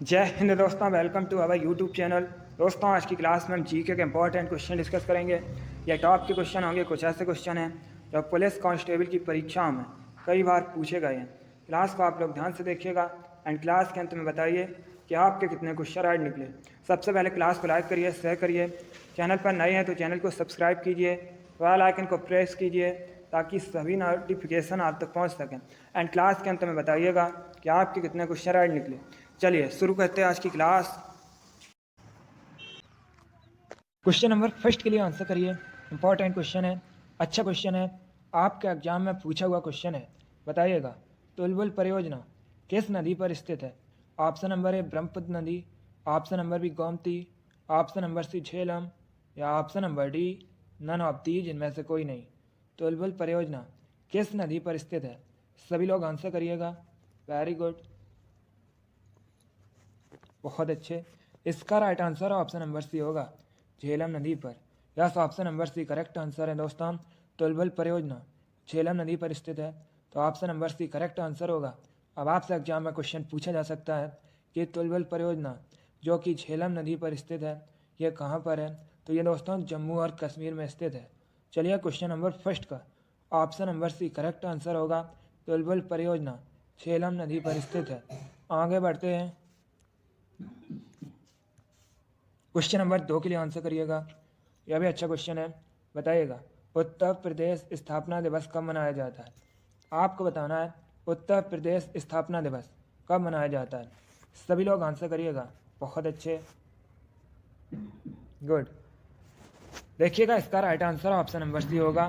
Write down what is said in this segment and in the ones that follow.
जय हिंद दोस्तों, welcome to our YouTube channel. दोस्तों, आज की क्लास में हम जीके के इंपॉर्टेंट क्वेश्चन डिस्कस करेंगे। ये टॉप के क्वेश्चन होंगे। कुछ ऐसे क्वेश्चन हैं जो पुलिस कांस्टेबल की परीक्षाओं में कई बार पूछे गए हैं। क्लास को आप लोग ध्यान से देखिएगा एंड क्लास के अंत में बताइए कि आपके कितने क्वेश्चन राइट निकले। सबसे पहले क्लास को लाइक करिए, शेयर करिए। चैनल पर नए हैं तो चैनल को सब्सक्राइब कीजिए, बेल आइकन को प्रेस कीजिए ताकि सभी नोटिफिकेशन आप तक पहुंच सकें। एंड क्लास के अंत में बताइएगा कि आपके कितने क्वेश्चन राइट निकले। चलिए शुरू करते हैं आज की क्लास। क्वेश्चन नंबर फर्स्ट के लिए आंसर करिए। इंपॉर्टेंट क्वेश्चन है, अच्छा क्वेश्चन है, आपके एग्जाम में पूछा हुआ क्वेश्चन है। बताइएगा, तुलबुल परियोजना किस नदी पर स्थित है? ऑप्शन नंबर ए ब्रह्मपुत्र नदी, option number B Gomti, option number C Jhelum या option number D none of these इनमें से कोई नहीं। तुलबुल परियोजना किस नदी पर स्थित है? सभी लोग आंसर करिएगा। वेरी गुड, बहुत अच्छे। इसका right answer option number C होगा, झेलम नदी पर। Yes, option number C correct answer है दोस्तों। तुलबुल परियोजना झेलम नदी पर स्थित है, तो option number C correct answer होगा। अब आपसे एग्जाम में क्वेश्चन पूछा जा सकता है कि तुलबुल परियोजना जो कि झेलम नदी पर स्थित है, ये कहाँ पर है? तो ये दोस्तों जम्मू और कश्मीर में स्थित है। चलिए क्वेश्चन नंबर फर्स्ट का option number C correct answer होगा, तुलबुल परियोजना झेलम नदी पर स्थित है। आगे बढ़ते हैं, क्वेश्चन नंबर 2 के लिए आंसर करिएगा। यह भी अच्छा क्वेश्चन है। बताइएगा, उत्तर प्रदेश स्थापना दिवस कब मनाया जाता है? आपको बताना है उत्तर प्रदेश स्थापना दिवस कब मनाया जाता है। सभी लोग आंसर करिएगा। बहुत अच्छे, गुड। देखिएगा, इसका right answer option number C होगा,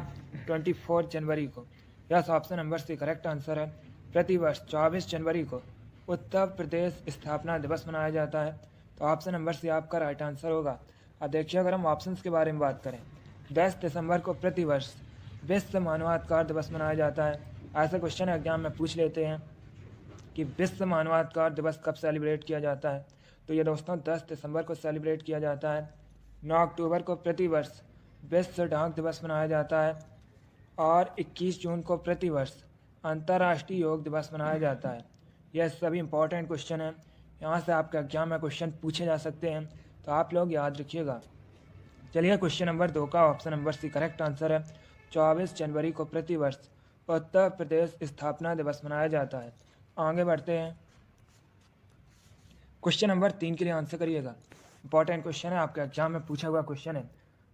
24 जनवरी को। Yes, option number C correct answer है। प्रतिवर्ष 24 जनवरी को उत्तर प्रदेश स्थापना दिवस मनाया जाता है, तो ऑप्शन नंबर सी आपका राइट आंसर होगा। अब देखिए, अगर हम ऑप्शंस के बारे में बात करें, 10 दिसंबर को प्रतिवर्ष विश्व मानवाधिकार दिवस मनाया जाता है। ऐसे क्वेश्चन एग्जाम में पूछ लेते हैं कि विश्व मानवाधिकार दिवस कब सेलिब्रेट किया जाता है। तो ये दोस्तों 10 दिसंबर को सेलिब्रेट किया जाता है। 9 अक्टूबर को प्रतिवर्ष विश्व डाक दिवस मनाया जाता है और 21 जून को प्रतिवर्ष अंतर्राष्ट्रीय योग दिवस मनाया जाता है। यह सभी इंपॉर्टेंट क्वेश्चन हैं, यहाँ से आपके एग्जाम में क्वेश्चन पूछे जा सकते हैं, तो आप लोग याद रखिएगा। चलिए क्वेश्चन नंबर 2 का option number C correct answer है, 24 जनवरी को प्रतिवर्ष उत्तर प्रदेश स्थापना दिवस मनाया जाता है। आगे बढ़ते हैं, क्वेश्चन नंबर 3 के लिए आंसर करिएगा। इंपॉर्टेंट क्वेश्चन है, आपके एग्जाम में पूछा हुआ क्वेश्चन है।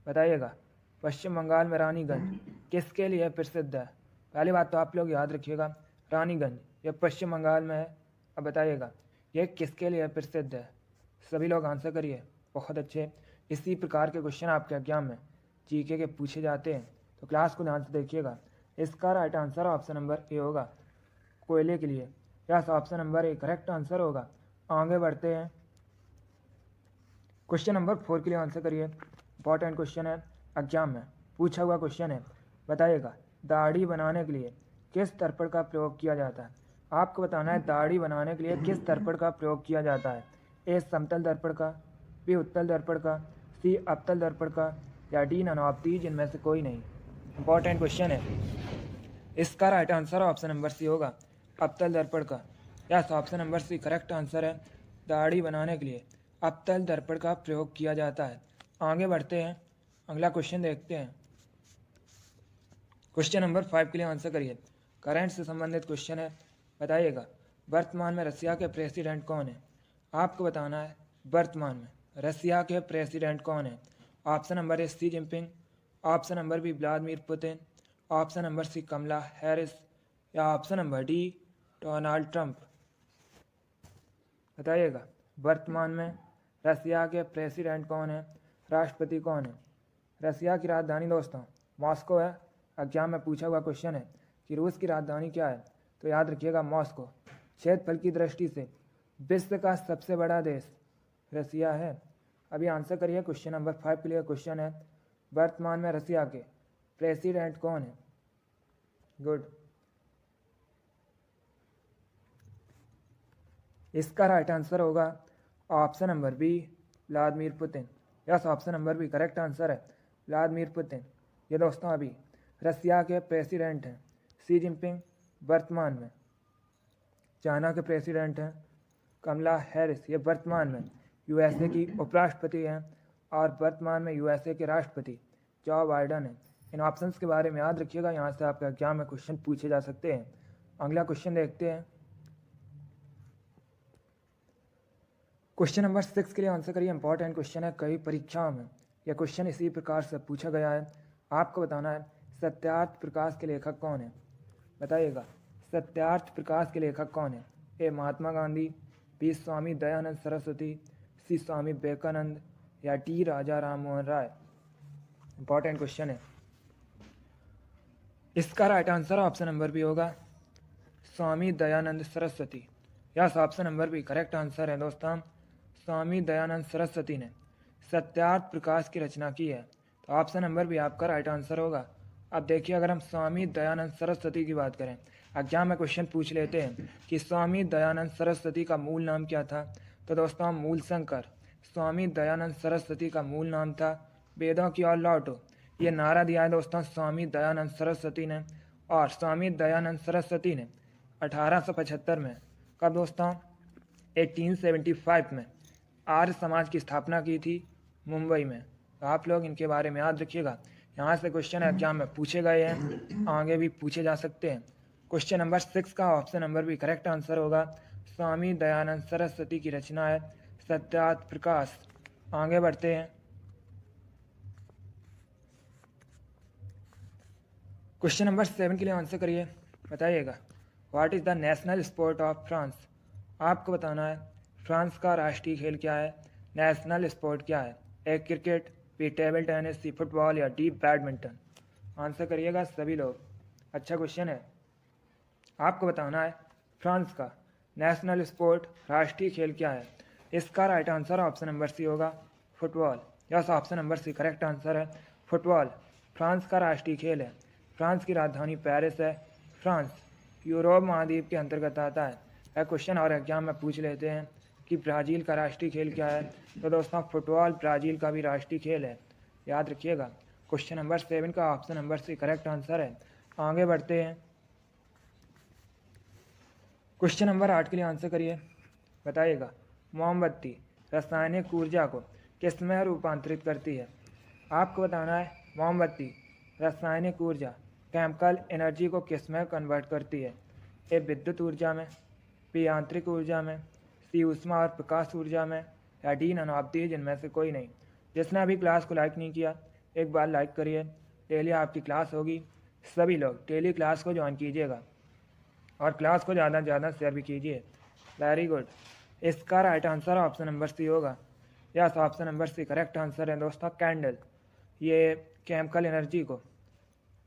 बताइएगा, पश्चिम बंगाल में रानीगंज किसके लिए प्रसिद्ध है? पहली बात तो आप लोग याद रखिएगा, रानीगंज ये पश्चिम बंगाल में है। अब बताइएगा, ये किसके लिए प्रसिद्ध है? सभी लोग आंसर करिए। बहुत अच्छे, इसी प्रकार के क्वेश्चन आपके एग्जाम में जीके के पूछे जाते हैं, तो क्लास को ध्यान से देखिएगा। इसका right answer option number A होगा, कोयले के लिए। Yes, option number A correct answer होगा। आगे बढ़ते हैं, क्वेश्चन नंबर 4 के लिए आंसर करिए। इंपॉर्टेंट क्वेश्चन है, एग्जाम में पूछा हुआ क्वेश्चन है। बताइएगा, दाढ़ी बनाने के लिए किस दर्पण का प्रयोग किया जाता है? आपको बताना है दाढ़ी बनाने के लिए किस दर्पण का प्रयोग किया जाता है। ए समतल दर्पण का, बी उत्तल दर्पण का, सी अवतल दर्पण का या डी नन ऑफ दीज इनमें से कोई नहीं। इंपॉर्टेंट क्वेश्चन है, इसका right answer option number C होगा, अवतल दर्पण का। Yes, option number C correct answer है। दाढ़ी बनाने के लिए अवतल दर्पण का प्रयोग किया जाता है। आगे बढ़ते हैं, अगला क्वेश्चन देखते हैं। क्वेश्चन नंबर 5 के लिए आंसर करिए। करंट से संबंधित क्वेश्चन है। बताइएगा, वर्तमान में रसिया के प्रेसिडेंट कौन है? आपको बताना है वर्तमान में रसिया के प्रेसिडेंट कौन है। Option number A Xi Jinping, option number B Vladimir Putin, option number C Kamala Harris या option number D Donald Trump. बताइएगा, वर्तमान में रसिया के प्रेसिडेंट कौन है, राष्ट्रपति कौन है? रसिया की राजधानी दोस्तों मॉस्को है। एग्जाम में पूछा हुआ क्वेश्चन है कि रूस की राजधानी क्या है, तो याद रखिएगा मॉस्को। क्षेत्रफल की दृष्टि से विश्व का सबसे बड़ा देश रसिया है। अभी आंसर करिए, क्वेश्चन नंबर 5 के लिए क्वेश्चन है, वर्तमान में रसिया के प्रेसिडेंट कौन है? गुड, इसका राइट आंसर होगा option number B Vladimir Putin. Yes, option number B correct answer है, व्लादिमीर पुतिन। ये दोस्तों अभी रसिया के प्रेसिडेंट हैं। सी जिनपिंग वर्तमान में चाइना के प्रेसिडेंट हैं। कमला हैरिस ये वर्तमान में यूएसए की उपराष्ट्रपति हैं और वर्तमान में यूएसए के राष्ट्रपति जो बाइडन हैं। इन ऑप्शंस के बारे में याद रखिएगा, यहाँ से आपके एग्जाम में क्वेश्चन पूछे जा सकते हैं। अगला क्वेश्चन देखते हैं। क्वेश्चन नंबर 6 के लिए आंसर करिए। इंपॉर्टेंट क्वेश्चन है, कई परीक्षाओं में यह क्वेश्चन इसी प्रकार से पूछा गया है। आपको बताना है सत्यार्थ प्रकाश के लेखक कौन है, बताइएगा। सत्यार्थ प्रकाश के लेखक कौन है? A Mahatma Gandhi, B Swami Dayanand Saraswati, C Swami Vivekananda या D Raja Ram Mohan Roy. Important question है। इसका right answer option number B होगा, Swami Dayanand Saraswati. Yes, option number B correct answer है दोस्तों। स्वामी दयानंद सरस्वती ने सत्यार्थ प्रकाश की रचना की है, तो ऑप्शन नंबर बी आपका राइट आंसर होगा। अब देखिए, अगर हम स्वामी दयानंद सरस्वती की बात करें, एग्जाम में क्वेश्चन पूछ लेते हैं कि स्वामी दयानंद सरस्वती का मूल नाम क्या था, तो दोस्तों मूल शंकर। स्वामी दयानंद सरस्वती का मूल नाम था वेदों की ओर लौटो। ये नारा दिया है दोस्तों स्वामी दयानंद सरस्वती ने। और स्वामी दयानंद सरस्वती ने 1875 में, कब दोस्तों? 1875 में आर्य समाज की स्थापना की थी मुंबई में। तो आप लोग इनके बारे में याद रखिएगा, यहाँ से क्वेश्चन एग्जाम में पूछे गए हैं, आगे भी पूछे जा सकते हैं। क्वेश्चन नंबर 6 का ऑप्शन नंबर भी करेक्ट आंसर होगा। स्वामी दयानंद सरस्वती की रचना है सत्यार्थ प्रकाश। आगे बढ़ते हैं। क्वेश्चन नंबर 7 के लिए आंसर करिए, बताइएगा। What is the national sport of France? आपको बताना है फ्रांस का राष्ट्रीय खेल क्या है, नेशनल स्पोर्ट क्या है। A cricket, B table tennis, C football या डी बैडमिंटन। आंसर करिएगा सभी लोग, अच्छा क्वेश्चन है। आपको बताना है फ्रांस का नेशनल स्पोर्ट राष्ट्रीय खेल क्या है। इसका right answer option number C होगा, football. Yes, option number C correct answer है, फुटबॉल फ्रांस का राष्ट्रीय खेल है। फ्रांस की राजधानी पेरिस है। फ्रांस यूरोप महाद्वीप के अंतर्गत आता है। यह क्वेश्चन और एग्जाम में पूछ लेते हैं कि ब्राज़ील का राष्ट्रीय खेल क्या है, तो दोस्तों फुटबॉल ब्राज़ील का भी राष्ट्रीय खेल है, याद रखिएगा। क्वेश्चन नंबर 7 का option number C correct answer है। आगे बढ़ते हैं। क्वेश्चन नंबर 8 के लिए आंसर करिए, बताइएगा। मोमबत्ती रासायनिक ऊर्जा को किस में रूपांतरित करती है? आपको बताना है मोमबत्ती रासायनिक ऊर्जा केमिकल एनर्जी को किस में कन्वर्ट करती है। ए विद्युत ऊर्जा में, बी आंतरिक ऊर्जा में, सी ऊष्मा और प्रकाश ऊर्जा में या डी ननावती, जिनमें से कोई नहीं। जिसने अभी क्लास को लाइक नहीं किया एक बार लाइक करिए। डेली आपकी क्लास होगी, सभी लोग डेली क्लास को ज्वाइन कीजिएगा और क्लास को ज़्यादा से ज़्यादा शेयर भी कीजिए। Very good. इसका right answer option number C होगा। Yes, option number C correct answer है दोस्तों, कैंडल। ये केमिकल एनर्जी को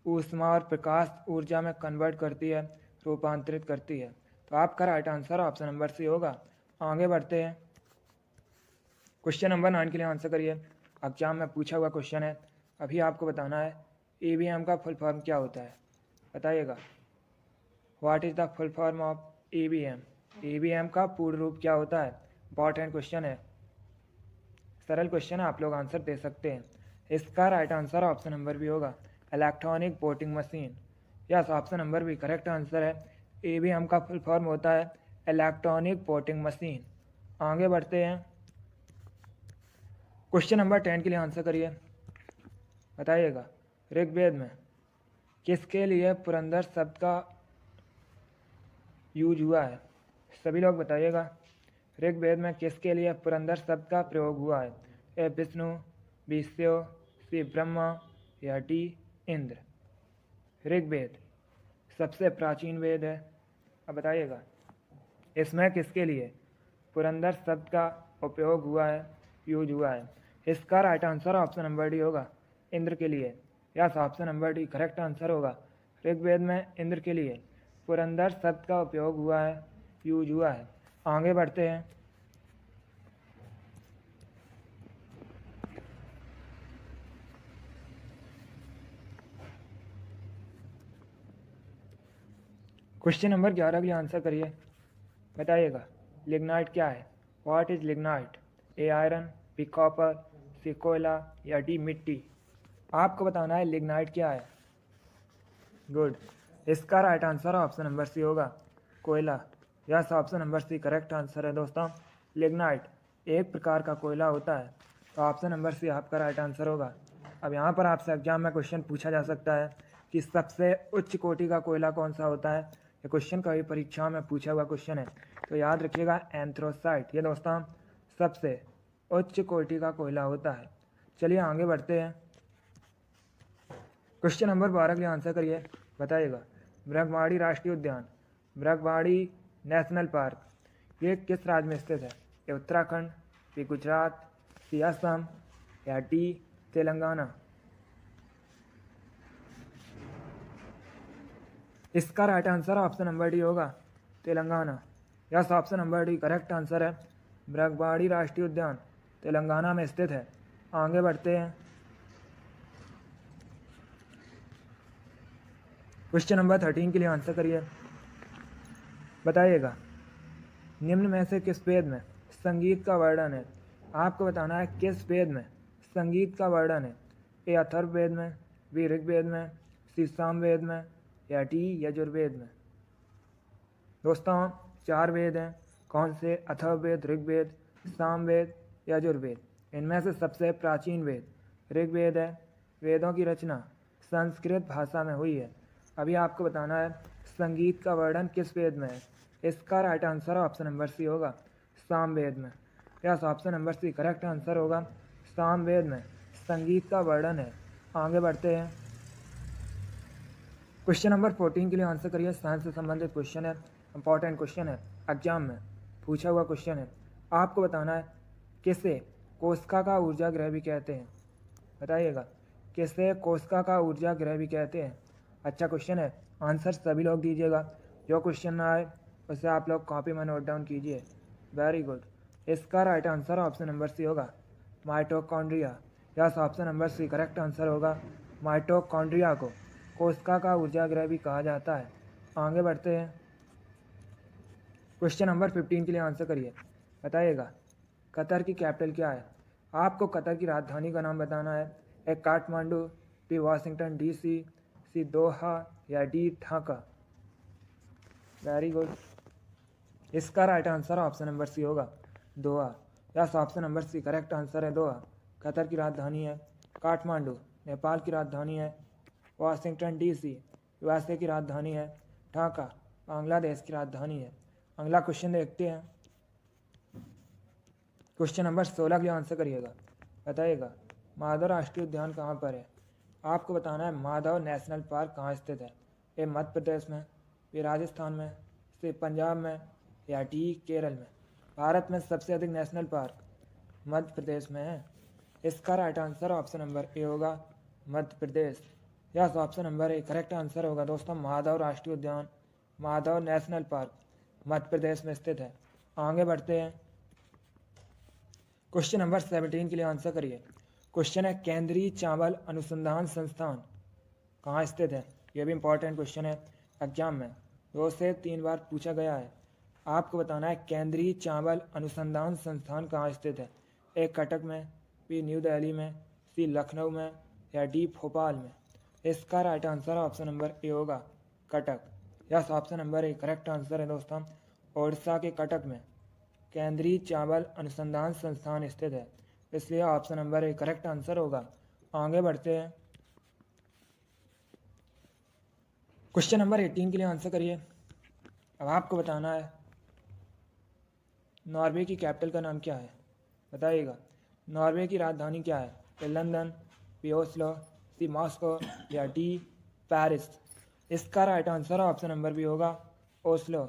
ऊष्मा और प्रकाश ऊर्जा में कन्वर्ट करती है, रूपांतरित करती है। तो आपका right answer option number C होगा। आगे बढ़ते हैं। क्वेश्चन नंबर 9 के लिए आंसर करिए। एग्जाम में पूछा हुआ क्वेश्चन है, अभी आपको बताना है ईवीएम का फुल फॉर्म क्या होता है, बताइएगा। What is the full form of EVM? EVM का पूर्ण रूप क्या होता है? इंपॉर्टेंट क्वेश्चन है, सरल क्वेश्चन है, आप लोग आंसर दे सकते हैं। इसका राइट आंसर ऑप्शन नंबर भी होगा, electronic voting machine. Yes, option number भी करेक्ट आंसर है। ईवीएम का फुल फॉर्म होता है इलेक्ट्रॉनिक वोटिंग मशीन। आगे बढ़ते हैं। क्वेश्चन नंबर 10 के लिए आंसर करिए, बताइएगा। ऋग्वेद में किसके लिए पुरंदर शब्द का यूज हुआ है? सभी लोग बताइएगा। ऋग्वेद में किसके लिए पुरंदर शब्द का प्रयोग हुआ है? ए विष्णु, बी शिव, सी ब्रह्मा या डी इंद्र। ऋग्वेद सबसे प्राचीन वेद है, अब बताइएगा इसमें किसके लिए पुरंदर शब्द का उपयोग हुआ है, यूज हुआ है। इसका right answer option number D होगा, इंद्र के लिए। Yes, option number D correct answer होगा। ऋग्वेद में इंद्र के लिए पुरंदर शब्द का उपयोग हुआ है, यूज हुआ है। आगे बढ़ते हैं। क्वेश्चन नंबर 11 के लिए आंसर करिए, बताइएगा। लिग्नाइट क्या है? What is lignite? A iron, B copper, C कोयला या डी मिट्टी। आपको बताना है लिग्नाइट क्या है। गुड। इसका right answer option number C होगा, कोयला। Yes, option number C correct answer है दोस्तों। लिग्नाइट एक प्रकार का कोयला होता है, तो ऑप्शन नंबर सी आपका राइट आंसर होगा। अब यहाँ पर आपसे एग्जाम में क्वेश्चन पूछा जा सकता है कि सबसे उच्च कोटि का कोयला कौन सा होता है। ये क्वेश्चन कभी परीक्षा में पूछा हुआ क्वेश्चन है, तो याद रखिएगा एंथ्रोसाइट ये दोस्तों सबसे उच्च कोटि का कोयला होता है। चलिए आगे बढ़ते हैं। क्वेश्चन नंबर 12 के लिए आंसर करिए, बताइएगा ब्रह्मवाड़ी राष्ट्रीय उद्यान, ब्रह्मवाड़ी नेशनल पार्क ये किस राज्य में स्थित है। A Uttarakhand, B Gujarat, C Assam या डी तेलंगाना। इसका right answer option number D होगा, Telangana. Yes, option number D correct answer है। ब्रह्मवाड़ी राष्ट्रीय उद्यान तेलंगाना में स्थित है। आगे बढ़ते हैं। क्वेश्चन नंबर 13 के लिए आंसर करिए, बताइएगा निम्न में से किस वेद में संगीत का वर्णन है। आपको बताना है किस वेद में संगीत का वर्णन है। ए अथर्ववेद में, बी ऋग्वेद में, सी सामवेद में या डी यजुर्वेद में। दोस्तों 4 वेद हैं, कौन से, अथर्ववेद, ऋग्वेद, सामवेद, यजुर्वेद। इनमें से सबसे प्राचीन वेद ऋग्वेद है। वेदों की रचना संस्कृत भाषा में हुई है। अभी आपको बताना है संगीत का वर्णन किस वेद में है। इसका right answer option number C होगा, सामवेद में। Yes, option number C correct answer होगा, सामवेद में संगीत का वर्णन है। आगे बढ़ते हैं। क्वेश्चन नंबर 14 के लिए आंसर करिए, साइंस से संबंधित क्वेश्चन है, इंपॉर्टेंट क्वेश्चन है, एग्जाम में पूछा हुआ क्वेश्चन है। आपको बताना है किसे कोशिका का ऊर्जा ग्रह भी कहते हैं। बताइएगा किसे कोशिका का ऊर्जा ग्रह भी कहते हैं। अच्छा क्वेश्चन है, आंसर सभी लोग दीजिएगा। जो क्वेश्चन ना आए उसे आप लोग कॉपी में नोट डाउन कीजिए। Very good. इसका right answer option number C होगा, mitochondria. Yes, option number C correct answer होगा, माइटोकॉन्ड्रिया को कोशिका का ऊर्जा ग्रह भी कहा जाता है। आगे बढ़ते हैं। क्वेश्चन नंबर 15 के लिए आंसर करिए, बताइएगा कतर की कैपिटल क्या है। आपको कतर की राजधानी का नाम बताना है। A Kathmandu, B Washington DC, C Doha या डी ढाका। Very good. इसका right answer option number C होगा, Doha. Yes, option number C correct answer है, दोहा कतर की राजधानी है। काठमांडू नेपाल की राजधानी है। वाशिंगटन डीसी यूएसए की राजधानी है। ढाका बांग्लादेश की राजधानी है। अगला क्वेश्चन देखते हैं। क्वेश्चन नंबर 16 के लिए आंसर करिएगा, बताइएगा माधव राष्ट्रीय उद्यान कहाँ पर है। आपको बताना है माधव नेशनल पार्क कहाँ स्थित है। ए मध्य प्रदेश में, बी राजस्थान में, सी पंजाब में या डी केरल में। भारत में सबसे अधिक नेशनल पार्क मध्य प्रदेश में है। इसका right answer option number A होगा, Madhya Pradesh. Yes, option number A correct answer होगा दोस्तों, माधव राष्ट्रीय उद्यान, माधव नेशनल पार्क मध्य प्रदेश में स्थित है। आगे बढ़ते हैं। क्वेश्चन नंबर 17 के लिए आंसर करिए। क्वेश्चन है केंद्रीय चावल अनुसंधान संस्थान कहाँ स्थित है। यह भी इंपॉर्टेंट क्वेश्चन है, एग्जाम में 2 से 3 बार पूछा गया है। आपको बताना है केंद्रीय चावल अनुसंधान संस्थान कहाँ स्थित है। ए कटक में, बी न्यू दिल्ली में, सी लखनऊ में या डी भोपाल में। इसका right answer option number A होगा, Cuttack. Yes, option number A correct answer है दोस्तों, ओडिशा के कटक में केंद्रीय चावल अनुसंधान संस्थान स्थित है, इसलिए option number A correct answer होगा। आगे बढ़ते हैं। क्वेश्चन नंबर 18 के लिए आंसर करिए। अब आपको बताना है नॉर्वे की कैपिटल का नाम क्या है। बताइएगा नॉर्वे की राजधानी क्या है। A London, B Oslo, C Moscow या डी पेरिस। इसका right answer option number B होगा, Oslo.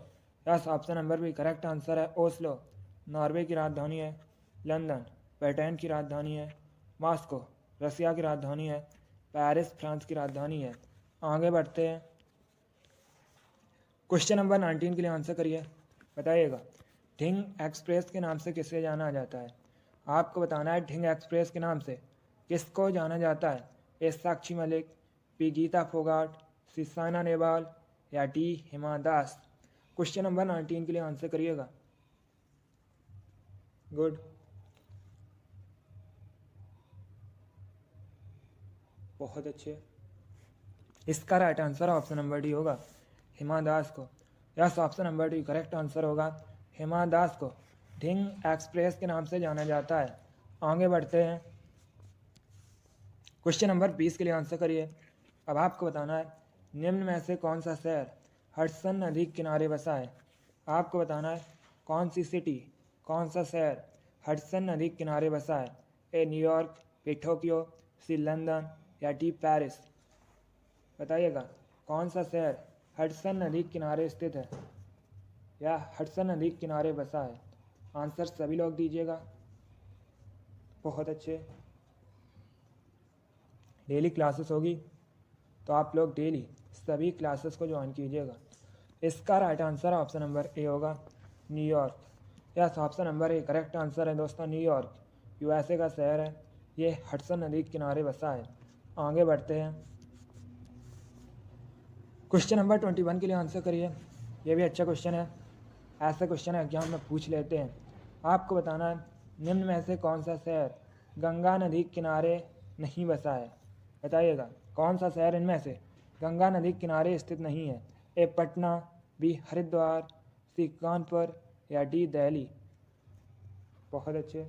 Yes, option number B correct answer है, ओस्लो नॉर्वे की राजधानी है। लंदन ब्रिटेन की राजधानी है। मॉस्को रसिया की राजधानी है। पेरिस फ्रांस की राजधानी है। आगे बढ़ते हैं। क्वेश्चन नंबर 19 के लिए आंसर करिए। बताइएगा ढिंग एक्सप्रेस के नाम से किसे जाना जाता है। आपको बताना है ढिंग एक्सप्रेस के नाम से किसको जाना जाता है। ए साक्षी मलिक, बी गीता फोगाट, सी साइना नेहवाल या D Hima Das. Question number 19 के लिए आंसर करिएगा। गुड। बहुत अच्छे। इसका right answer option number D होगा, हिमा दास को। Yes, option number D correct answer होगा। हिमा दास को ढिंग एक्सप्रेस के नाम से जाना जाता है। आगे बढ़ते हैं, क्वेश्चन नंबर 20 के लिए आंसर करिए। अब आपको बताना है निम्न में से कौन सा शहर हडसन नदी के किनारे बसा है। आपको बताना है कौन सी सिटी, कौन सा शहर हडसन नदी के किनारे बसा है। ए न्यूयॉर्क, बी टोक्यो, सी लंदन या डी पेरिस। बताइएगा कौन सा शहर हडसन नदी के किनारे स्थित है या हडसन नदी के किनारे बसा है। आंसर सभी लोग दीजिएगा। बहुत अच्छे। डेली क्लासेस होगी तो आप लोग डेली सभी क्लासेस को ज्वाइन कीजिएगा। इसका right answer option number A होगा, New York. Yes, option number A correct answer है दोस्तों। न्यूयॉर्क यूएसए का शहर है, ये हडसन नदी के किनारे बसा है। आगे बढ़ते हैं, क्वेश्चन नंबर 21 के लिए आंसर करिए। ये भी अच्छा क्वेश्चन है, ऐसा क्वेश्चन एग्जाम में पूछ लेते हैं। आपको बताना है निम्न में से कौन सा शहर गंगा नदी के किनारे नहीं बसा है। बताइएगा कौन सा शहर इनमें से गंगा नदी के किनारे स्थित नहीं है। A Patna, B Haridwar, C Kanpur या डी दिल्ली। बहुत अच्छे।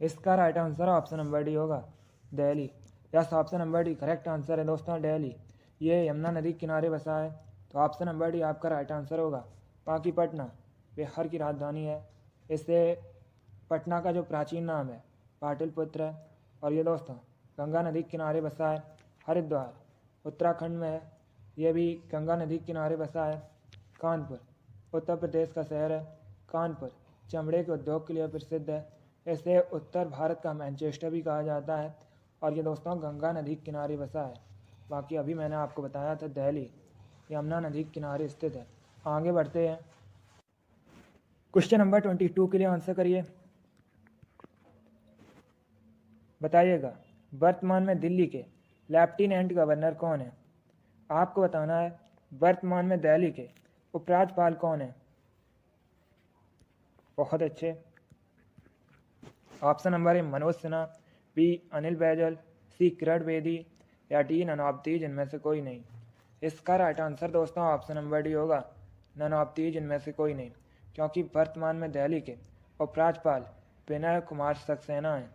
इसका right answer option number D होगा, Delhi. Yes, option number D correct answer है दोस्तों, दिल्ली। ये यमुना नदी के किनारे बसा है, तो ऑप्शन नंबर डी आपका राइट आंसर होगा। बाकी पटना बिहार की राजधानी है, इससे पटना का जो प्राचीन नाम है पाटलिपुत्र है। और ये दोस्तों गंगा नदी के किनारे बसा है। हरिद्वार उत्तराखंड में है, ये भी गंगा नदी के किनारे बसा है। कानपुर उत्तर प्रदेश का शहर है। कानपुर चमड़े के उद्योग के लिए प्रसिद्ध है, इसे उत्तर भारत का मैनचेस्टर भी कहा जाता है। और ये दोस्तों गंगा नदी के किनारे बसा है। बाकी अभी मैंने आपको बताया था दिल्ली यमुना नदी के किनारे स्थित है। आगे बढ़ते हैं, क्वेश्चन नंबर 22 के लिए आंसर करिए। बताइएगा वर्तमान में दिल्ली के लेफ्टिनेंट गवर्नर कौन है। आपको बताना है वर्तमान में दिल्ली के उपराज्यपाल कौन है। बहुत अच्छे। Option number A Manoj Sinha, B Anil Baijal, C Kiran Bedi या डी नन ऑफ दीज इनमें से कोई नहीं। इसका राइट आंसर दोस्तों ऑप्शन नंबर डी होगा, नन ऑफ दीज इनमें से कोई नहीं, क्योंकि वर्तमान में दिल्ली के उपराज्यपाल विनय कुमार सक्सेना हैं।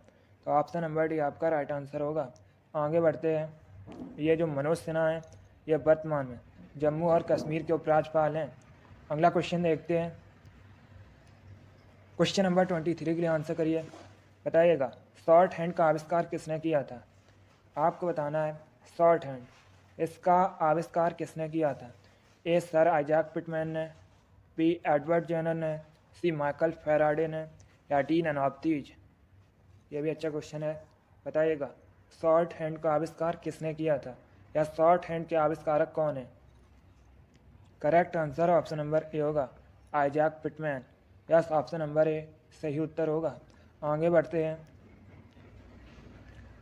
तो ऑप्शन नंबर डी आपका राइट आंसर होगा। आगे बढ़ते हैं, ये जो मनोज सिन्हा हैं ये वर्तमान में जम्मू और कश्मीर के उपराज्यपाल हैं। अगला क्वेश्चन देखते हैं, क्वेश्चन नंबर 23 के लिए आंसर करिए। बताइएगा शॉर्ट हैंड का आविष्कार किसने किया था। आपको बताना है शॉर्ट हैंड, इसका आविष्कार किसने किया था। ए सर आइजैक पिटमैन ने, बी एडवर्ड जेनर ने, सी माइकल फेराडे ने या डी नन ऑफ दीज। ये भी अच्छा क्वेश्चन है। बताइएगा शॉर्ट हैंड का आविष्कार किसने किया था या शॉर्ट हैंड के आविष्कारक कौन है। Correct answer option number A होगा, Isaac Pitman. Yes, option number A सही उत्तर होगा। आगे बढ़ते हैं,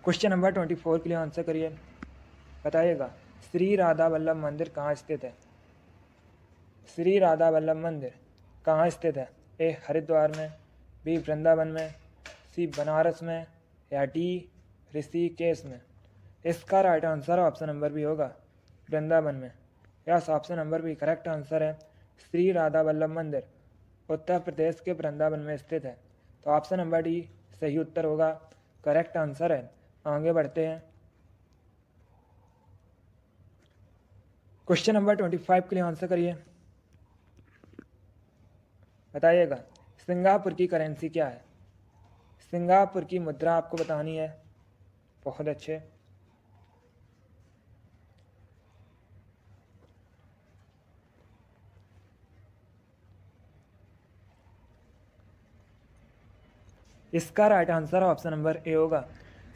क्वेश्चन नंबर 24 के लिए आंसर करिए। बताइएगा श्री राधा वल्लभ मंदिर कहाँ स्थित है। श्री राधा वल्लभ मंदिर कहाँ स्थित है। ए हरिद्वार में, बी वृंदावन में, सी बनारस में या डी ऋषिकेश में। इसका right answer option number B होगा, वृंदावन में। Yes, option number B correct answer है। श्री राधा वल्लभ मंदिर उत्तर प्रदेश के वृंदावन में स्थित है, तो ऑप्शन नंबर डी सही उत्तर होगा, करेक्ट आंसर है। आगे बढ़ते हैं, क्वेश्चन नंबर 25 के लिए आंसर करिए। बताइएगा सिंगापुर की करेंसी क्या है। सिंगापुर की मुद्रा आपको बतानी है। बहुत अच्छे। इसका right answer option number A होगा,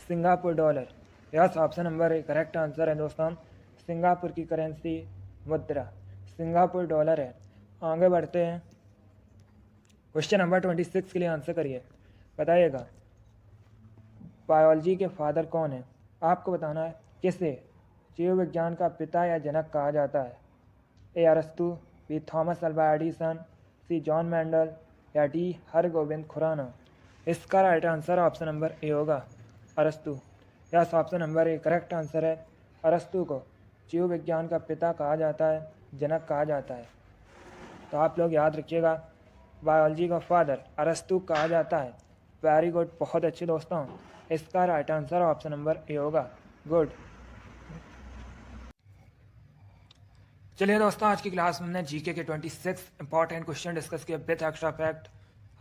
Singapore dollar. Yes, option number A correct answer है दोस्तों। सिंगापुर की करेंसी मुद्रा सिंगापुर डॉलर है। आगे बढ़ते हैं, क्वेश्चन नंबर 26 के लिए आंसर करिए। बताइएगा बायोलॉजी के फादर कौन है। आपको बताना है किसे जीव विज्ञान का पिता या जनक कहा जाता है। ए अरस्तु, बी थॉमस अल्वा एडिसन, सी जॉन मैंडल या डी हरगोविंद खुराना। इसका right answer option number A होगा, अरस्तु। Yes, option number A correct answer है। अरस्तु को जीव विज्ञान का पिता कहा जाता है। जनक कहा जाता है? तो आप लोग याद रखिएगा, बायोलॉजी का फादर अरस्तु कहा जाता है। वेरी गुड, बहुत अच्छे दोस्तों। इसका right answer option number A होगा। गुड। चलिए दोस्तों, आज की क्लास में हमने जीके के 26 इंपॉर्टेंट क्वेश्चन डिस्कस किए with extra fact.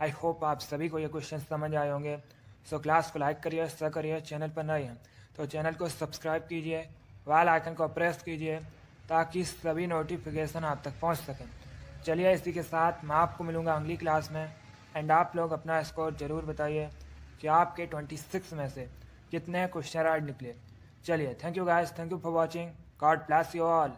I hope आप सभी को ये क्वेश्चन समझ आए होंगे। सो क्लास को लाइक करिए, शेयर करिए, चैनल पर नए हैं तो चैनल को सब्सक्राइब कीजिए, बेल आइकन को प्रेस कीजिए ताकि सभी नोटिफिकेशन आप तक पहुंच सकें। चलिए, इसी के साथ मैं आपको मिलूंगा अगली क्लास में। एंड आप लोग अपना स्कोर ज़रूर बताइए कि आपके 26 में से कितने क्वेश्चन राइट निकले। चलिए, thank you guys, thank you for watching, God bless you all.